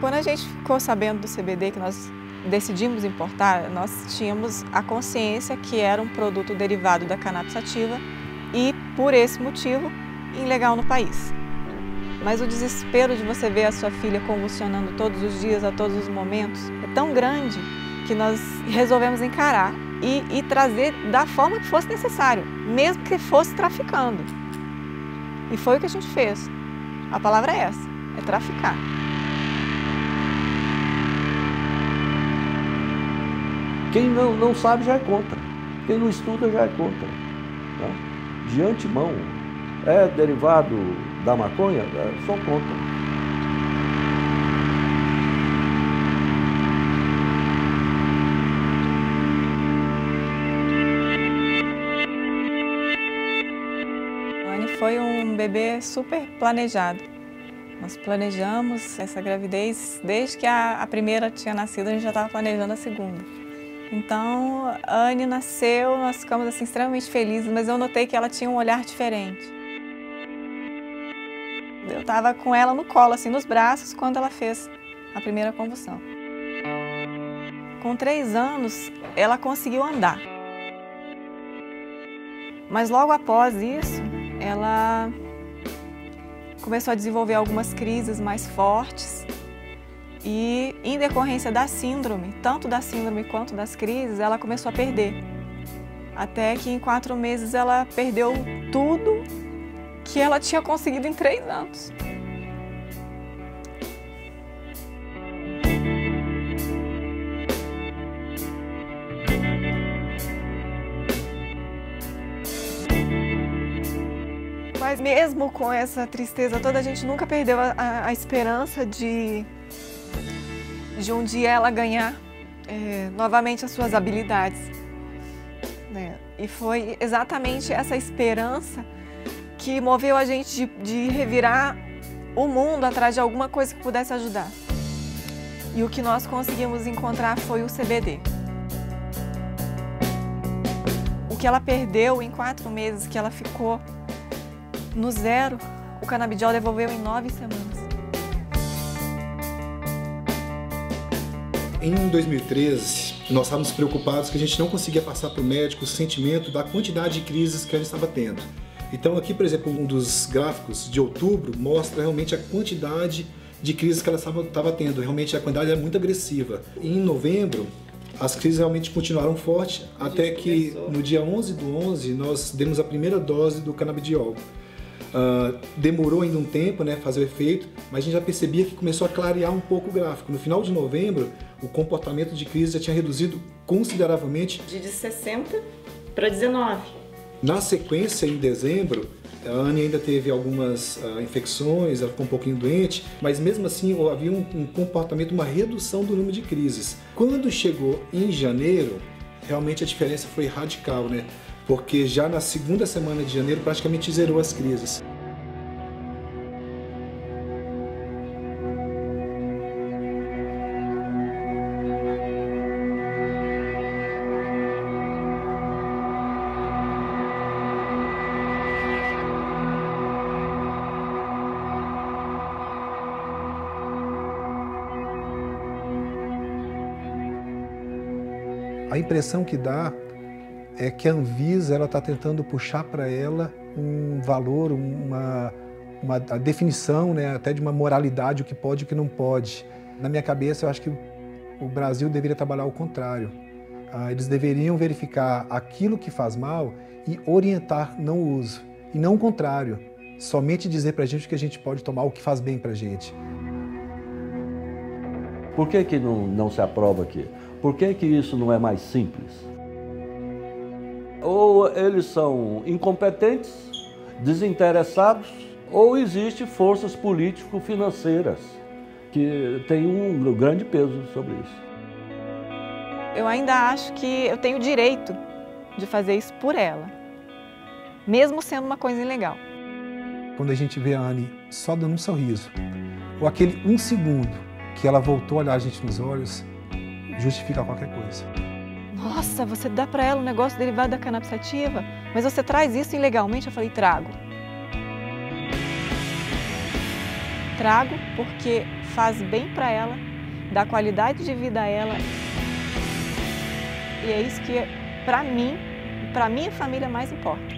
Quando a gente ficou sabendo do CBD, que nós decidimos importar, nós tínhamos a consciência que era um produto derivado da cannabis sativa e, por esse motivo, ilegal no país. Mas o desespero de você ver a sua filha convulsionando todos os dias, a todos os momentos, é tão grande que nós resolvemos encarar e trazer da forma que fosse necessário, mesmo que fosse traficando. E foi o que a gente fez. A palavra é essa, é traficar. Quem não sabe já é contra, quem não estuda já é contra. Tá? De antemão, é derivado da maconha? Sou contra. A Anne foi um bebê super planejado. Nós planejamos essa gravidez desde que a primeira tinha nascido, a gente já estava planejando a segunda. Então, a Anne nasceu, nós ficamos assim, extremamente felizes, mas eu notei que ela tinha um olhar diferente. Eu estava com ela no colo, assim, nos braços, quando ela fez a primeira convulsão. Com 3 anos, ela conseguiu andar. Mas logo após isso, ela começou a desenvolver algumas crises mais fortes. E, em decorrência da síndrome, tanto da síndrome quanto das crises, ela começou a perder. Até que em 4 meses ela perdeu tudo que ela tinha conseguido em 3 anos. Mas mesmo com essa tristeza toda, a gente nunca perdeu a esperança de um dia ela ganhar novamente as suas habilidades, né? E foi exatamente essa esperança que moveu a gente de revirar o mundo atrás de alguma coisa que pudesse ajudar. E o que nós conseguimos encontrar foi o CBD. O que ela perdeu em 4 meses que ela ficou no zero, o canabidiol devolveu em 9 semanas. Em 2013, nós estávamos preocupados que a gente não conseguia passar para o médico o sentimento da quantidade de crises que a gente estava tendo. Então aqui, por exemplo, um dos gráficos de outubro mostra realmente a quantidade de crises que ela estava tendo. Realmente a quantidade é muito agressiva. Em novembro, as crises realmente continuaram fortes, até que no dia 11/11 nós demos a primeira dose do canabidiol. Demorou ainda um tempo, né, fazer o efeito, mas a gente já percebia que começou a clarear um pouco o gráfico. No final de novembro, o comportamento de crise já tinha reduzido consideravelmente. De 60 para 19. Na sequência, em dezembro, a Anne ainda teve algumas infecções, ela ficou um pouquinho doente, mas mesmo assim havia um comportamento, uma redução do número de crises. Quando chegou em janeiro, realmente a diferença foi radical, né? Porque já na segunda semana de janeiro praticamente zerou as crises. A impressão que dá é que a Anvisa está tentando puxar para ela um valor, a definição, né, até de uma moralidade, o que pode e o que não pode. Na minha cabeça, eu acho que o Brasil deveria trabalhar ao contrário. Eles deveriam verificar aquilo que faz mal e orientar não o uso. E não o contrário, somente dizer para a gente que a gente pode tomar o que faz bem para a gente. Por que não se aprova aqui? Por que isso não é mais simples? Ou eles são incompetentes, desinteressados, ou existem forças político-financeiras que têm um grande peso sobre isso. Eu ainda acho que eu tenho o direito de fazer isso por ela, mesmo sendo uma coisa ilegal. Quando a gente vê a Anne só dando um sorriso, ou aquele 1 segundo que ela voltou a olhar a gente nos olhos, justifica qualquer coisa. Nossa, você dá para ela um negócio derivado da cannabis sativa, mas você traz isso ilegalmente? Eu falei, trago. trago porque faz bem para ela, dá qualidade de vida a ela. E é isso que, para mim, para minha família, mais importa.